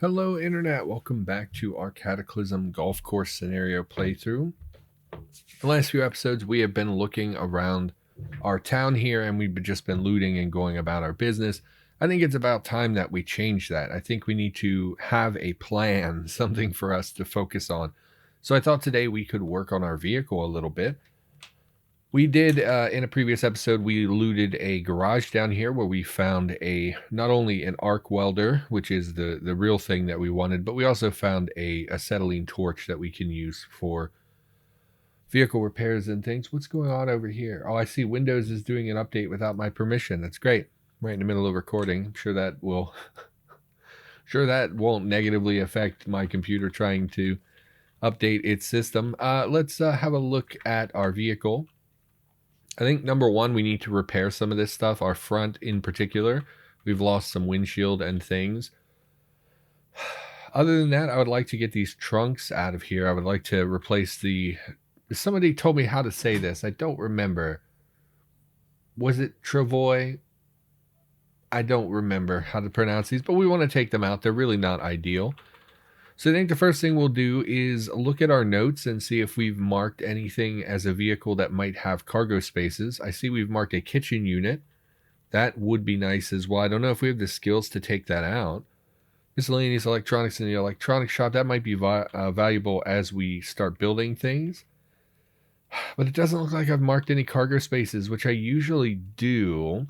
Hello, Internet. Welcome back to our Cataclysm golf course scenario playthrough. In the last few episodes, we have been looking around our town here and we've just been looting and going about our business. I think it's about time that we change that. I think we need to have a plan, something for us to focus on. So I thought today we could work on our vehicle a little bit. We did in a previous episode, we looted a garage down here where we found not only an arc welder, which is the real thing that we wanted, but we also found a acetylene torch that we can use for vehicle repairs and things. What's going on over here? Oh, I see Windows is doing an update without my permission. That's great. Right in the middle of recording. I'm sure that will sure that won't negatively affect my computer trying to update its system. Let's have a look at our vehicle. I think number one, we need to repair some of this stuff. Our front in particular, we've lost some windshield and things. Other than that, I would like to get these trunks out of here. I would like to replace somebody told me how to say this. I don't remember. Was it Travoy? I don't remember how to pronounce these, but we want to take them out. They're really not ideal. So I think the first thing we'll do is look at our notes and see if we've marked anything as a vehicle that might have cargo spaces. I see we've marked a kitchen unit. That would be nice as well. I don't know if we have the skills to take that out. Miscellaneous electronics in the electronics shop. That might be valuable as we start building things. But it doesn't look like I've marked any cargo spaces, which I usually do.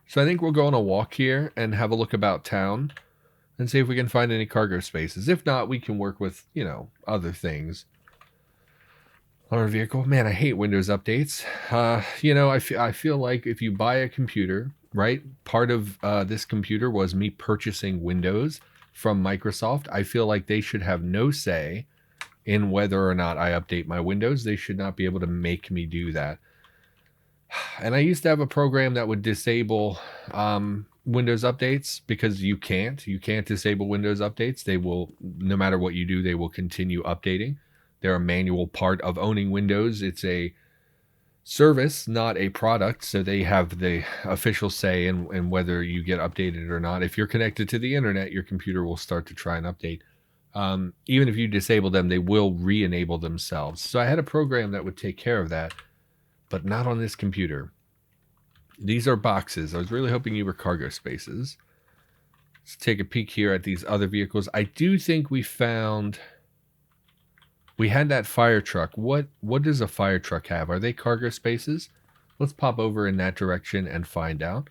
So I think we'll go on a walk here and have a look about town and see if we can find any cargo spaces. If not, we can work with, other things on our vehicle. Man, I hate Windows updates. I feel like if you buy a computer, right, part of this computer was me purchasing Windows from Microsoft. I feel like they should have no say in whether or not I update my Windows. They should not be able to make me do that. And I used to have a program that would disable Windows updates because you can't disable Windows updates. They will, no matter what you do, they will continue updating. They're a manual part of owning Windows. It's a service, not a product. So they have the official say in whether you get updated or not. If you're connected to the internet, your computer will start to try and update. Even if you disable them, they will re-enable themselves. So I had a program that would take care of that, but not on this computer. These are boxes. I was really hoping you were cargo spaces. Let's take a peek here at these other vehicles. I do think we had that fire truck. What does a fire truck have? Are they cargo spaces? Let's pop over in that direction and find out.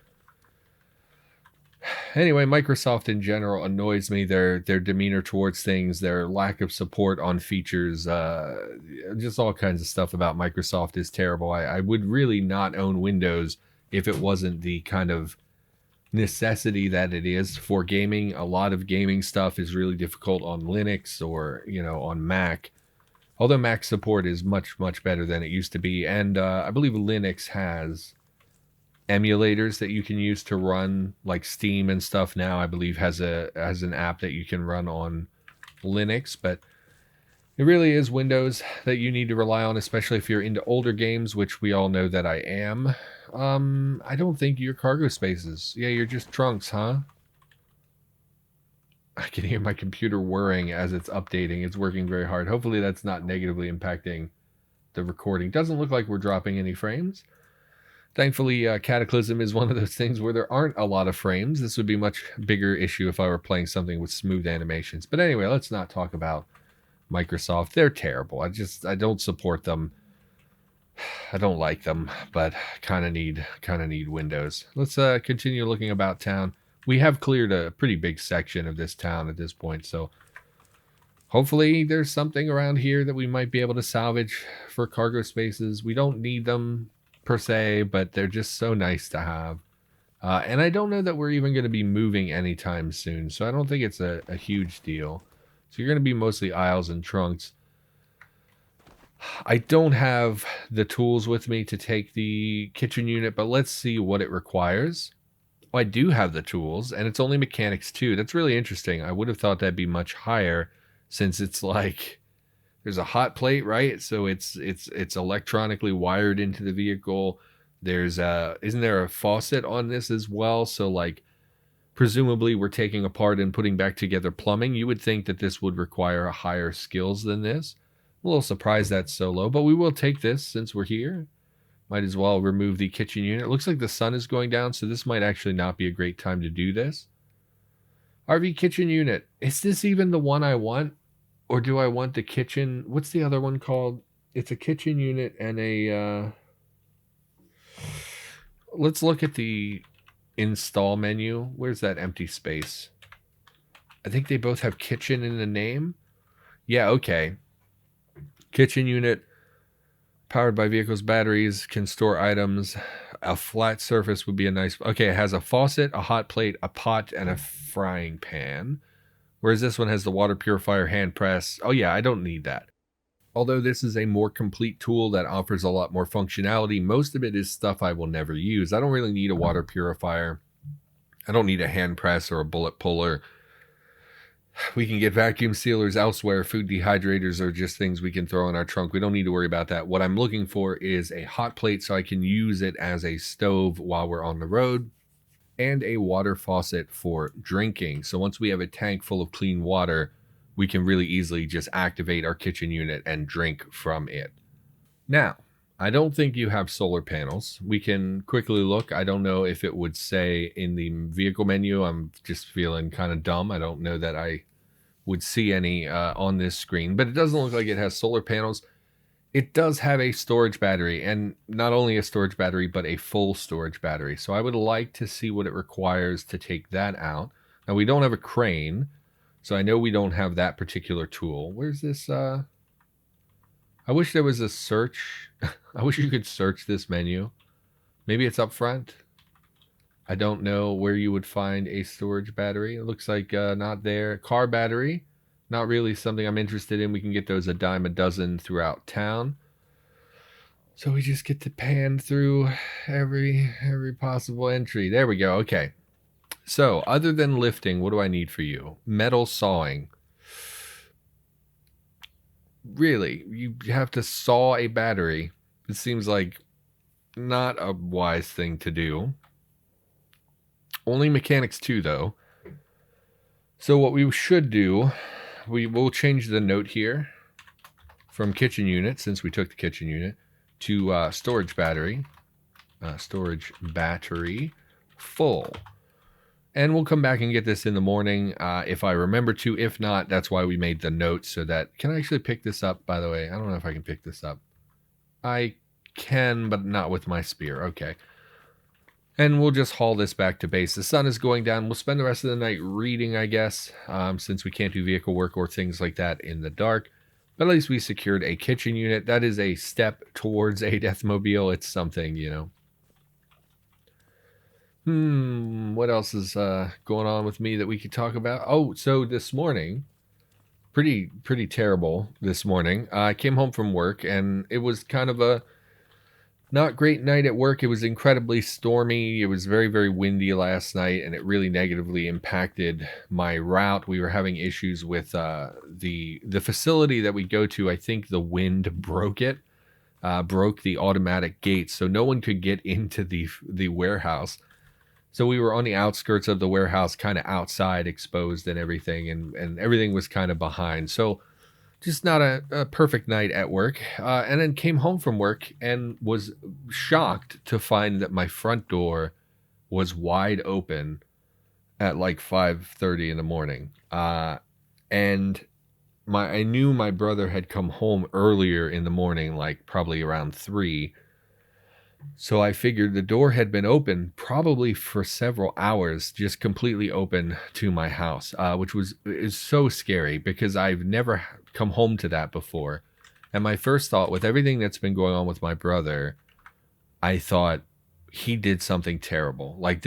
Anyway, Microsoft in general annoys me. Their demeanor towards things, their lack of support on features, just all kinds of stuff about Microsoft is terrible. I would really not own Windows if it wasn't the kind of necessity that it is for gaming. A lot of gaming stuff is really difficult on Linux or, on Mac. Although Mac support is much, much better than it used to be. And I believe Linux has emulators that you can use to run, like Steam and stuff now, I believe has an app that you can run on Linux. But it really is Windows that you need to rely on, especially if you're into older games, which we all know that I am. I don't think you're cargo spaces. Yeah, you're just trunks, huh? I can hear my computer whirring as it's updating. It's working very hard. Hopefully that's not negatively impacting the recording. Doesn't look like we're dropping any frames. Thankfully, Cataclysm is one of those things where there aren't a lot of frames. This would be a much bigger issue if I were playing something with smooth animations. But anyway, let's not talk about Microsoft. They're terrible. I don't support them. I don't like them, but kind of need Windows. Let's continue looking about town. We have cleared a pretty big section of this town at this point, so hopefully there's something around here that we might be able to salvage for cargo spaces. We don't need them per se, but they're just so nice to have. And I don't know that we're even going to be moving anytime soon, so I don't think it's a huge deal. So you're going to be mostly aisles and trunks. I don't have the tools with me to take the kitchen unit, but let's see what it requires. Oh, I do have the tools, and it's only mechanics 2. That's really interesting. I would have thought that'd be much higher, since it's like there's a hot plate, right? So it's electronically wired into the vehicle. There's isn't there a faucet on this as well? So like Presumably, we're taking apart and putting back together plumbing. You would think that this would require higher skills than this. I'm a little surprised that's so low, but we will take this since we're here. Might as well remove the kitchen unit. It looks like the sun is going down, so this might actually not be a great time to do this. RV kitchen unit. Is this even the one I want? Or do I want the kitchen? What's the other one called? It's a kitchen unit and a... Let's look at the install menu. Where's that empty space? I think they both have kitchen in the name. Yeah, okay. Kitchen unit, powered by vehicles, batteries, can store items. A flat surface would be a nice... Okay, it has a faucet, a hot plate, a pot, and a frying pan. Whereas this one has the water purifier, hand press. Oh yeah, I don't need that. Although this is a more complete tool that offers a lot more functionality, most of it is stuff I will never use. I don't really need a water purifier. I don't need a hand press or a bullet puller. We can get vacuum sealers elsewhere. Food dehydrators are just things we can throw in our trunk. We don't need to worry about that. What I'm looking for is a hot plate so I can use it as a stove while we're on the road, and a water faucet for drinking. So once we have a tank full of clean water, we can really easily just activate our kitchen unit and drink from it. Now, I don't think you have solar panels. We can quickly look. I don't know if it would say in the vehicle menu. I'm just feeling kind of dumb. I don't know that I would see any on this screen, but it doesn't look like it has solar panels. It does have a storage battery, and not only a storage battery, but a full storage battery. So I would like to see what it requires to take that out. Now, we don't have a crane, so I know we don't have that particular tool. Where's this? I wish there was a search. I wish you could search this menu. Maybe it's up front. I don't know where you would find a storage battery. It looks like not there. Car battery. Not really something I'm interested in. We can get those a dime a dozen throughout town. So we just get to pan through every possible entry. There we go. Okay. So other than lifting, what do I need for you? Metal sawing. Really? You have to saw a battery. It seems like not a wise thing to do. Only mechanics 2, though. So what we should do... We will change the note here from kitchen unit, since we took the kitchen unit, to storage battery. Storage battery full. And we'll come back and get this in the morning if I remember to. If not, that's why we made the note so that... Can I actually pick this up, by the way? I don't know if I can pick this up. I can, but not with my spear. Okay. And we'll just haul this back to base. The sun is going down. We'll spend the rest of the night reading, I guess, since we can't do vehicle work or things like that in the dark. But at least we secured a kitchen unit. That is a step towards a deathmobile. It's something, you know. What else is going on with me that we could talk about? Oh, so this morning, pretty terrible this morning. I came home from work, and it was kind of a not great night at work. It was incredibly stormy. It was very, very windy last night, and it really negatively impacted my route. We were having issues with the facility that we go to. I think the wind broke it, broke the automatic gates, so no one could get into the warehouse. So we were on the outskirts of the warehouse, kind of outside, exposed and everything, and everything was kind of behind. So just not a perfect night at work. And then came home from work and was shocked to find that my front door was wide open at like 5:30 in the morning. And I knew my brother had come home earlier in the morning, like probably around 3. So I figured the door had been open probably for several hours, just completely open to my house, which is so scary because I've never come home to that before. And my first thought, with everything that's been going on with my brother, I thought he did something terrible. Like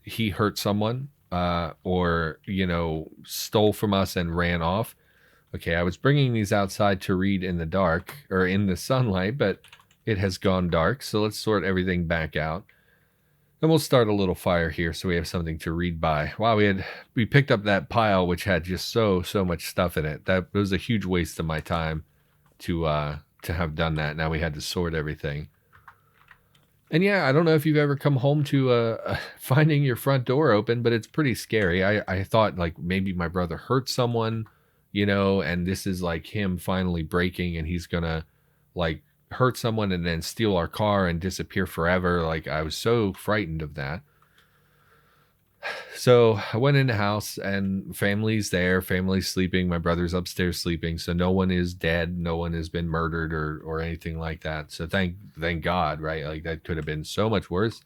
he hurt someone, or, you know, stole from us and ran off. Okay, I was bringing these outside to read in the dark or in the sunlight, but it has gone dark, so let's sort everything back out. Then we'll start a little fire here so we have something to read by. Wow, we picked up that pile which had just so much stuff in it. That was a huge waste of my time to have done that. Now we had to sort everything. And yeah, I don't know if you've ever come home to finding your front door open, but it's pretty scary. I thought like maybe my brother hurt someone, and this is like him finally breaking and he's gonna like hurt someone and then steal our car and disappear forever. Like I was so frightened of that. So I went in the house and family's there, family's sleeping, my brother's upstairs sleeping, so no one is dead, no one has been murdered or anything like that. So thank God, right? Like that could have been so much worse.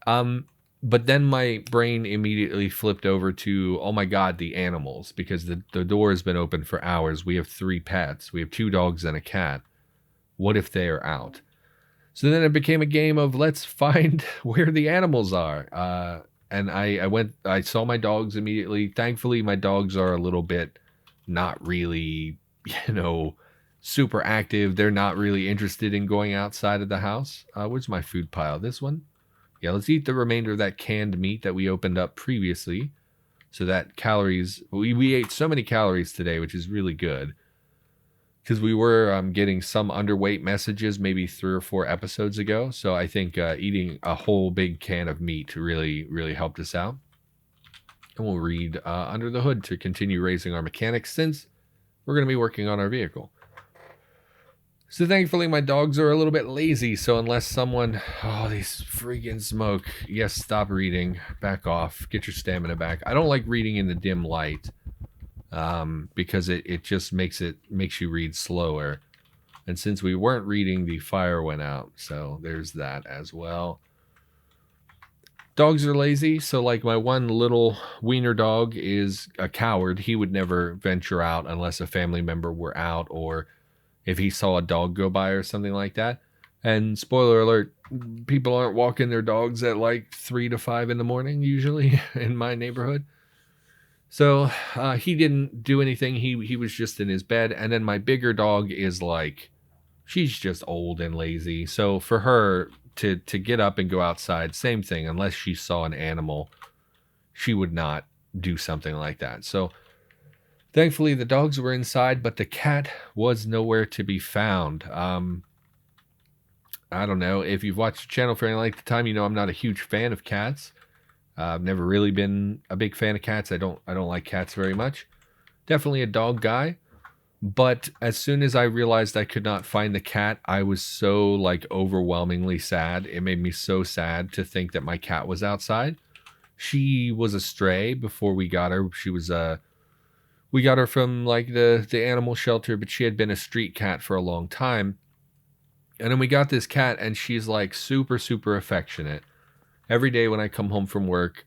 Um but then my brain immediately flipped over to, oh my God, the animals, because the door has been open for hours. We have 3 pets. We have 2 dogs and a cat. What if they are out? So then it became a game of let's find where the animals are. And I saw my dogs immediately. Thankfully, my dogs are a little bit not really, you know, super active. They're not really interested in going outside of the house. Where's my food pile? This one? Yeah, let's eat the remainder of that canned meat that we opened up previously. So that calories, we ate so many calories today, which is really good. Because we were getting some underweight messages maybe 3 or 4 episodes ago. So I think eating a whole big can of meat really, really helped us out. And we'll read under the hood to continue raising our mechanics since we're going to be working on our vehicle. So thankfully my dogs are a little bit lazy. So unless someone, oh, these freaking smoke. Yes, stop reading. Back off. Get your stamina back. I don't like reading in the dim light. Because it just makes you read slower. And since we weren't reading, the fire went out. So there's that as well. Dogs are lazy. So like my one little wiener dog is a coward. He would never venture out unless a family member were out or if he saw a dog go by or something like that. And spoiler alert, people aren't walking their dogs at like 3 to 5 in the morning usually in my neighborhood. So he didn't do anything. He was just in his bed. And then my bigger dog is like, she's just old and lazy. So for her to get up and go outside, same thing. Unless she saw an animal, she would not do something like that. So thankfully the dogs were inside, but the cat was nowhere to be found. I don't know if you've watched the channel for any length of time. You know I'm not a huge fan of cats. I've never really been a big fan of cats. I don't like cats very much. Definitely a dog guy. But as soon as I realized I could not find the cat, I was so like overwhelmingly sad. It made me so sad to think that my cat was outside. She was a stray before we got her. She was we got her from like the animal shelter, but she had been a street cat for a long time. And then we got this cat and she's like super, super affectionate. Every day when I come home from work,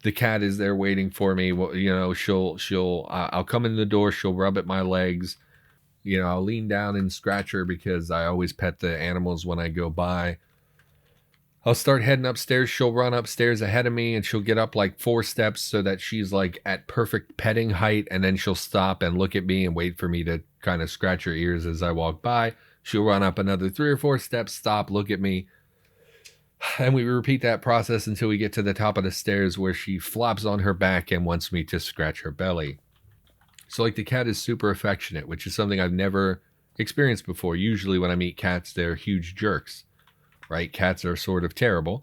the cat is there waiting for me. Well, I'll come in the door. She'll rub at my legs. I'll lean down and scratch her because I always pet the animals when I go by. I'll start heading upstairs. She'll run upstairs ahead of me and she'll get up like 4 steps so that she's like at perfect petting height. And then she'll stop and look at me and wait for me to kind of scratch her ears as I walk by. She'll run up another 3 or 4 steps, stop, look at me. And we repeat that process until we get to the top of the stairs where she flops on her back and wants me to scratch her belly. So like the cat is super affectionate, which is something I've never experienced before. Usually when I meet cats, they're huge jerks, right? Cats are sort of terrible.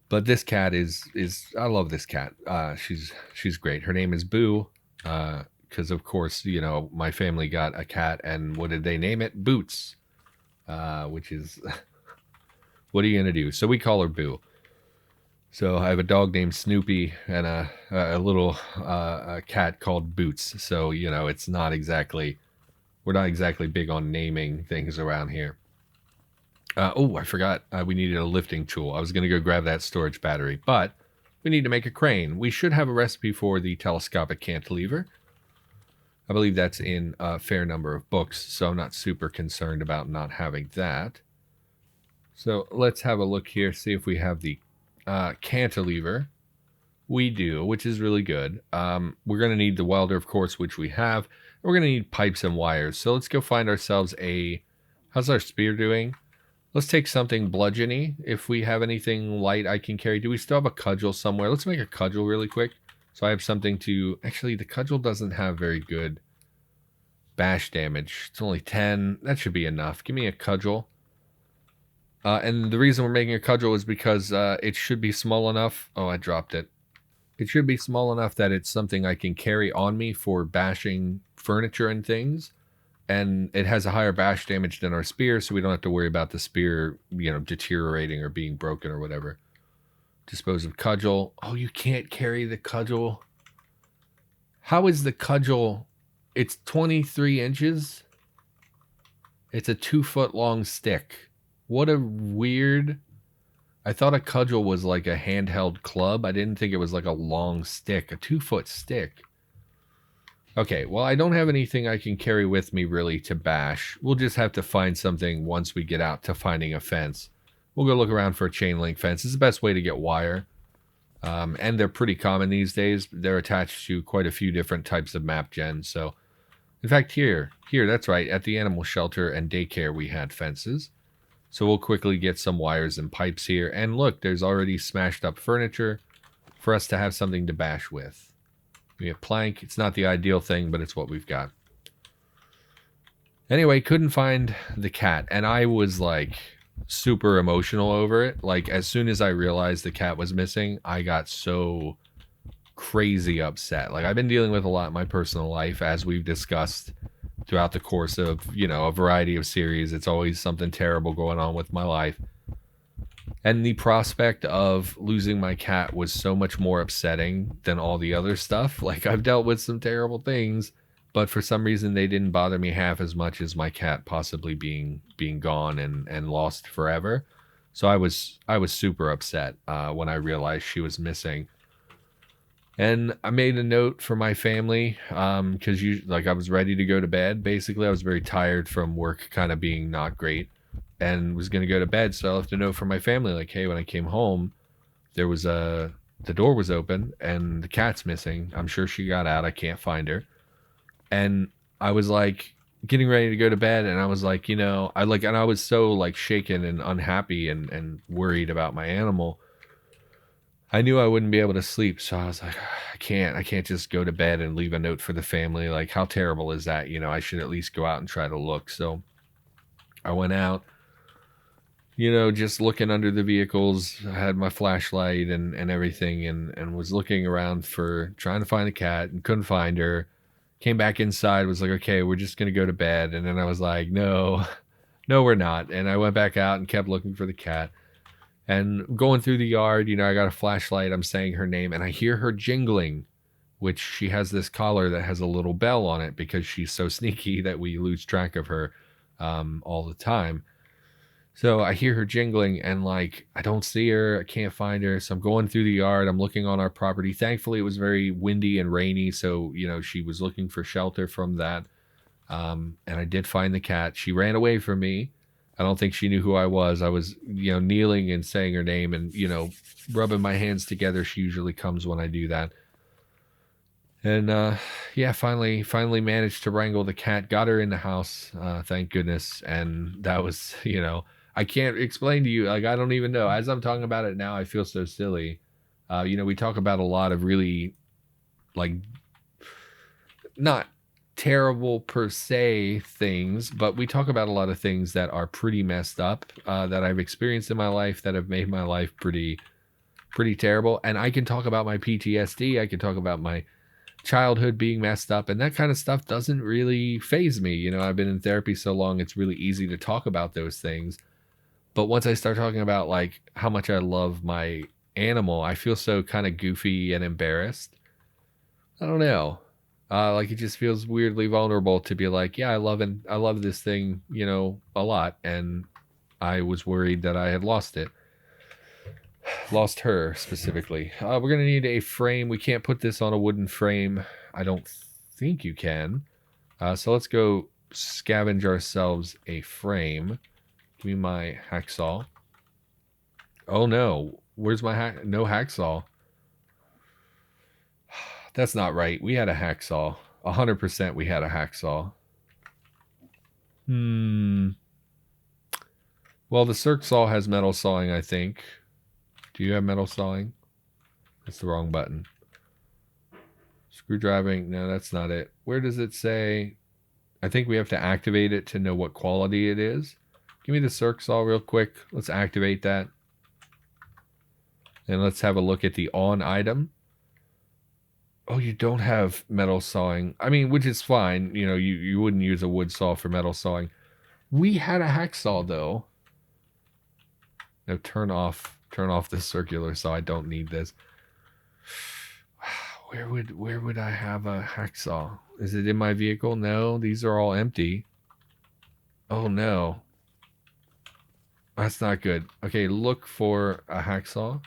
But this cat is I love this cat. She's great. Her name is Boo. Because of course, my family got a cat and what did they name it? Boots. Which is... What are you going to do? So we call her Boo. So I have a dog named Snoopy and a little cat called Boots. So, it's not exactly, we're not exactly big on naming things around here. I forgot we needed a lifting tool. I was going to go grab that storage battery, but we need to make a crane. We should have a recipe for the telescopic cantilever. I believe that's in a fair number of books, so I'm not super concerned about not having that. So let's have a look here, see if we have the cantilever. We do, which is really good. We're going to need the welder, of course, which we have. We're going to need pipes and wires. So let's go find ourselves how's our spear doing? Let's take something bludgeony. If we have anything light I can carry. Do we still have a cudgel somewhere? Let's make a cudgel really quick. So I have something to... Actually, the cudgel doesn't have very good bash damage. It's only 10. That should be enough. Give me a cudgel. And the reason we're making a cudgel is because it should be small enough. Oh, I dropped it. It should be small enough that it's something I can carry on me for bashing furniture and things. And it has a higher bash damage than our spear, so we don't have to worry about the spear, deteriorating or being broken or whatever. Dispose of cudgel. Oh, you can't carry the cudgel. How is the cudgel? It's 23 inches. It's a 2-foot long stick. What a weird... I thought a cudgel was like a handheld club. I didn't think it was like a long stick, a 2-foot stick. Okay, well, I don't have anything I can carry with me really to bash. We'll just have to find something once we get out to finding a fence. We'll go look around for a chain link fence. It's the best way to get wire. And they're pretty common these days. They're attached to quite a few different types of map gens. So, in fact, here, that's right. At the animal shelter and daycare, we had fences. So we'll quickly get some wires and pipes here. And look, there's already smashed up furniture for us to have something to bash with. We have plank. It's not the ideal thing, but it's what we've got. Anyway, couldn't find the cat. And I was like super emotional over it. Like as soon as I realized the cat was missing, I got so crazy upset. Like I've been dealing with a lot in my personal life, as we've discussed throughout the course of, a variety of series. It's always something terrible going on with my life. And the prospect of losing my cat was so much more upsetting than all the other stuff. Like I've dealt with some terrible things, but for some reason they didn't bother me half as much as my cat possibly being gone and lost forever. So I was super upset when I realized she was missing. And I made a note for my family because I was ready to go to bed. Basically, I was very tired from work kind of being not great and was going to go to bed. So I left a note for my family like, hey, when I came home, the door was open and the cat's missing. I'm sure she got out. I can't find her. And I was like getting ready to go to bed. And I was like, and I was so like shaken and unhappy and worried about my animal. I knew I wouldn't be able to sleep, so I was like, I can't just go to bed and leave a note for the family. Like, how terrible is that? I should at least go out and try to look. So I went out, just looking under the vehicles. I had my flashlight and everything and was looking around trying to find the cat and couldn't find her. Came back inside, was like, okay, we're just going to go to bed. And then I was like, no, we're not. And I went back out and kept looking for the cat. And going through the yard, I got a flashlight. I'm saying her name, and I hear her jingling, which she has this collar that has a little bell on it because she's so sneaky that we lose track of her all the time. So I hear her jingling, and like I don't see her. I can't find her. So I'm going through the yard. I'm looking on our property. Thankfully, it was very windy and rainy, so she was looking for shelter from that. And I did find the cat. She ran away from me. I don't think she knew who I was. I was, kneeling and saying her name and, rubbing my hands together. She usually comes when I do that. And, finally managed to wrangle the cat, got her in the house, thank goodness. And that was, I can't explain to you. Like, I don't even know. As I'm talking about it now, I feel so silly. We talk about a lot of really, like, not terrible per se things, but we talk about a lot of things that are pretty messed up that I've experienced in my life that have made my life pretty terrible. And I can talk about my PTSD. I can talk about my childhood being messed up, and that kind of stuff doesn't really faze me. I've been in therapy so long, it's really easy to talk about those things. But once I start talking about like how much I love my animal, I feel so kind of goofy and embarrassed. I don't know. Like it just feels weirdly vulnerable to be like, yeah, I love this thing, a lot. And I was worried that I had lost it. Lost her specifically. We're going to need a frame. We can't put this on a wooden frame. I don't think you can. So let's go scavenge ourselves a frame. Give me my hacksaw. Oh no. Where's my no hacksaw? That's not right. We had a hacksaw. 100% we had a hacksaw. Well, the circ saw has metal sawing, I think. Do you have metal sawing? That's the wrong button. Screwdriving. No, that's not it. Where does it say? I think we have to activate it to know what quality it is. Give me the circ saw real quick. Let's activate that. And let's have a look at the on item. Oh, you don't have metal sawing. I mean, which is fine. You know, you wouldn't use a wood saw for metal sawing. We had a hacksaw, though. No, turn off the circular saw. I don't need this. Where would I have a hacksaw? Is it in my vehicle? No, these are all empty. Oh, no. That's not good. Okay, look for a hacksaw.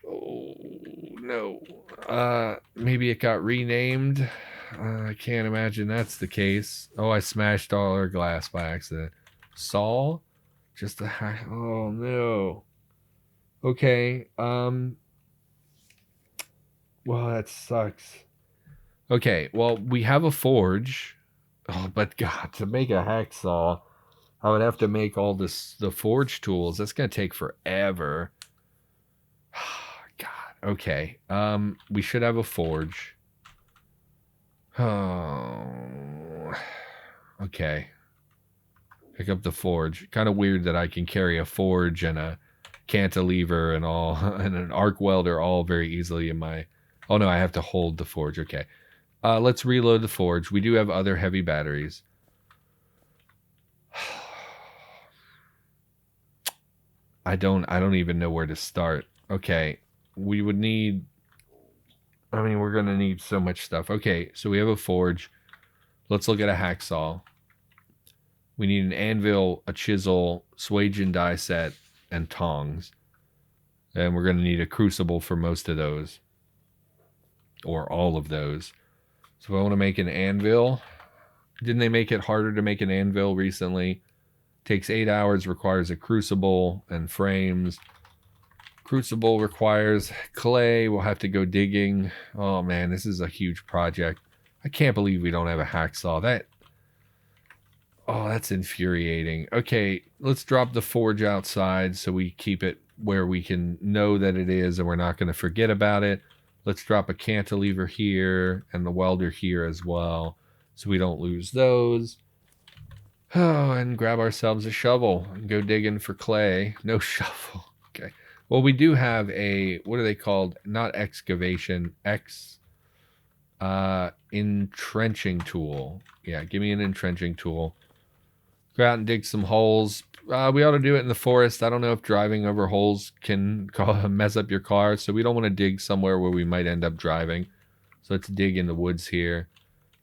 Oh, no. Maybe it got renamed. I can't imagine that's the case. Oh, I smashed all our glass by accident. Saw? Just a hack. Oh, no. Okay, well, that sucks. Okay, well, we have a forge. Oh, but God, to make a hacksaw, I would have to make all the forge tools. That's going to take forever. God, okay. We should have a forge. Oh, okay. Pick up the forge. Kind of weird that I can carry a forge and a cantilever and all, and an arc welder all very easily in my... Oh, no, I have to hold the forge. Okay. Let's reload the forge. We do have other heavy batteries. I don't even know where to start. Okay. We would need... I mean, we're going to need so much stuff. Okay, so we have a forge. Let's look at a hacksaw. We need an anvil, a chisel, swage and die set, and tongs. And we're going to need a crucible for most of those. Or all of those. So if I want to make an anvil... Didn't they make it harder to make an anvil recently? Takes 8 hours, requires a crucible and frames. Crucible requires clay. We'll have to go digging. Oh, man, this is a huge project. I can't believe we don't have a hacksaw. Oh, that's infuriating. Okay, let's drop the forge outside so we keep it where we can know that it is and we're not going to forget about it. Let's drop a cantilever here and the welder here as well so we don't lose those. Oh, and grab ourselves a shovel and go digging for clay. No shovel. Okay. Well, we do have a, what are they called? Not excavation, entrenching tool. Yeah, give me an entrenching tool. Go out and dig some holes. We ought to do it in the forest. I don't know if driving over holes can mess up your car, so we don't want to dig somewhere where we might end up driving. So let's dig in the woods here.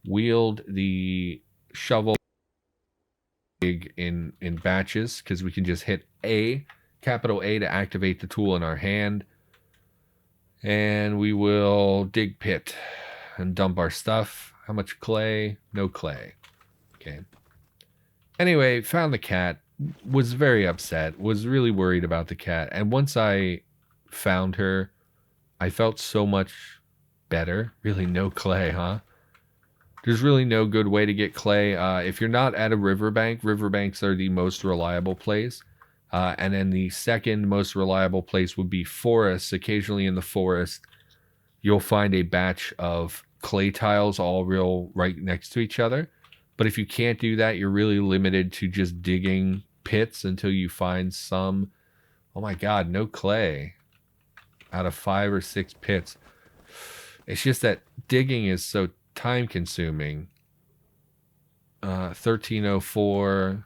Wield the shovel dig in batches, because we can just hit A, capital A, to activate the tool in our hand. And we will dig pit and dump our stuff. How much clay? No clay. Okay. Anyway, found the cat. Was very upset. Was really worried about the cat. And once I found her, I felt so much better. Really no clay, huh? There's really no good way to get clay. If you're not at a riverbank, riverbanks are the most reliable place. And then the second most reliable place would be forests. Occasionally in the forest, you'll find a batch of clay tiles all real right next to each other. But if you can't do that, you're really limited to just digging pits until you find some. Oh my God, no clay out of 5 or 6 pits. It's just that digging is so time consuming. 1304,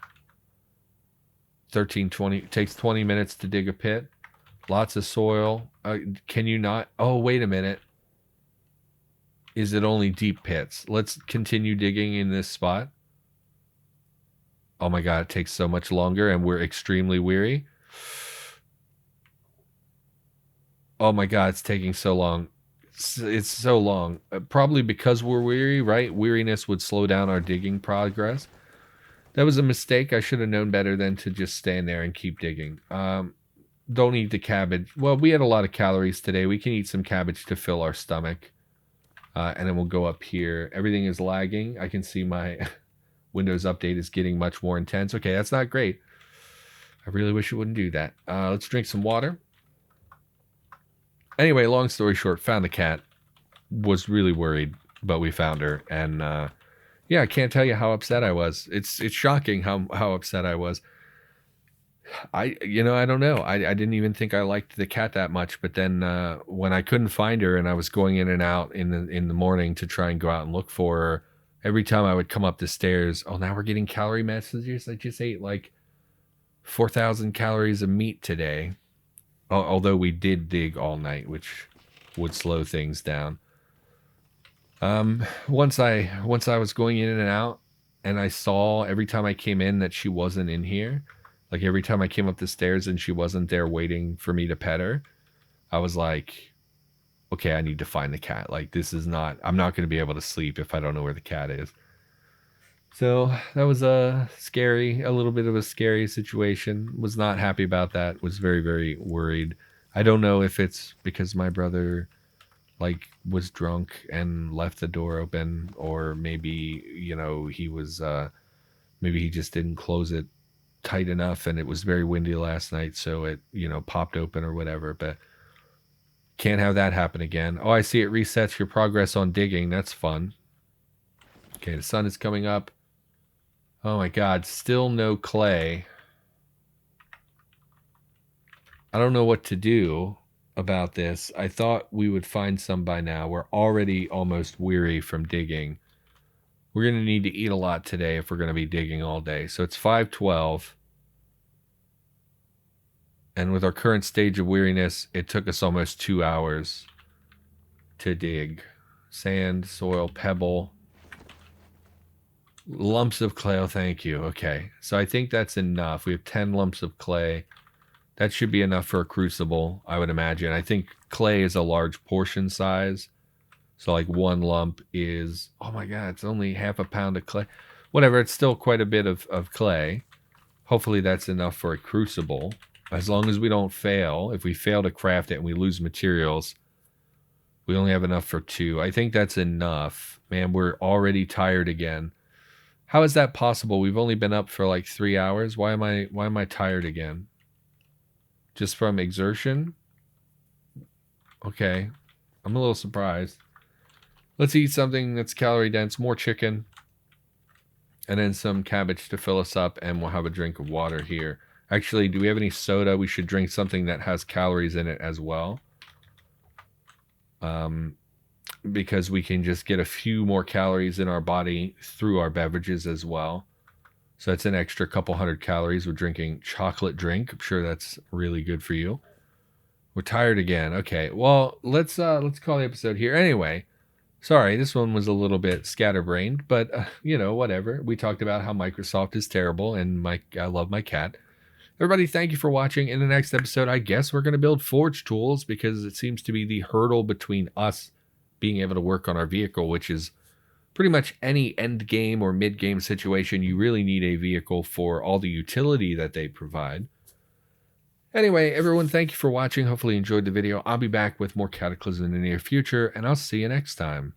1320. It takes 20 minutes to dig a pit. Lots of soil. Can you not? Oh, wait a minute. Is it only deep pits? Let's continue digging in this spot. Oh my God, it takes so much longer and we're extremely weary. Oh my God, it's taking so long. It's so long. Probably because we're weary, right? Weariness would slow down our digging progress. That was a mistake. I should have known better than to just stand there and keep digging. Don't eat the cabbage. Well, we had a lot of calories today. We can eat some cabbage to fill our stomach. And then we'll go up here. Everything is lagging. I can see my Windows update is getting much more intense. Okay, that's not great. I really wish it wouldn't do that. Let's drink some water. Anyway, long story short, found the cat. Was really worried, but we found her. And, Yeah, I can't tell you how upset I was. It's shocking how upset I was. I don't know. I didn't even think I liked the cat that much, but then when I couldn't find her and I was going in and out in the morning to try and go out and look for her, every time I would come up the stairs, oh, now we're getting calorie messages. I just ate like 4,000 calories of meat today. Although we did dig all night, which would slow things down. Once I was going in and out, and I saw every time I came in that she wasn't in here, like every time I came up the stairs and she wasn't there waiting for me to pet her, I was like, okay, I need to find the cat. Like I'm not going to be able to sleep if I don't know where the cat is. So that was a little bit of a scary situation. Was not happy about that. Was very, very worried. I don't know if it's because my brother like was drunk and left the door open, or maybe he was maybe he just didn't close it tight enough and it was very windy last night, so it popped open or whatever. But can't have that happen again. Oh, I see it resets your progress on digging. That's fun. Okay, the sun is coming up. Oh my god, still no clay. I don't know what to do about this. I thought we would find some by now. We're already almost weary from digging. We're going to need to eat a lot today if we're going to be digging all day. So it's 5:12. And with our current stage of weariness, it took us almost 2 hours to dig. Sand, soil, pebble, lumps of clay. Oh, thank you. Okay. So I think that's enough. We have 10 lumps of clay. That should be enough for a crucible, I would imagine. I think clay is a large portion size. So like one lump is, oh my god, it's only half a pound of clay. Whatever, it's still quite a bit of clay. Hopefully that's enough for a crucible. As long as we don't fail. If we fail to craft it and we lose materials, we only have enough for 2. I think that's enough. Man, we're already tired again. How is that possible? We've only been up for like 3 hours. Why am I tired again? Just from exertion? Okay. I'm a little surprised. Let's eat something that's calorie dense. More chicken. And then some cabbage to fill us up. And we'll have a drink of water here. Actually, do we have any soda? We should drink something that has calories in it as well. Because we can just get a few more calories in our body through our beverages as well. So that's an extra couple hundred calories. We're drinking chocolate drink. I'm sure that's really good for you. We're tired again. Okay, well, let's call the episode here. Anyway, sorry, this one was a little bit scatterbrained, but whatever. We talked about how Microsoft is terrible, and I love my cat. Everybody, thank you for watching. In the next episode, I guess we're going to build forge tools, because it seems to be the hurdle between us being able to work on our vehicle, which is pretty much any end game or mid game situation. You really need a vehicle for all the utility that they provide. Anyway, everyone, thank you for watching. Hopefully you enjoyed the video. I'll be back with more Cataclysm in the near future, and I'll see you next time.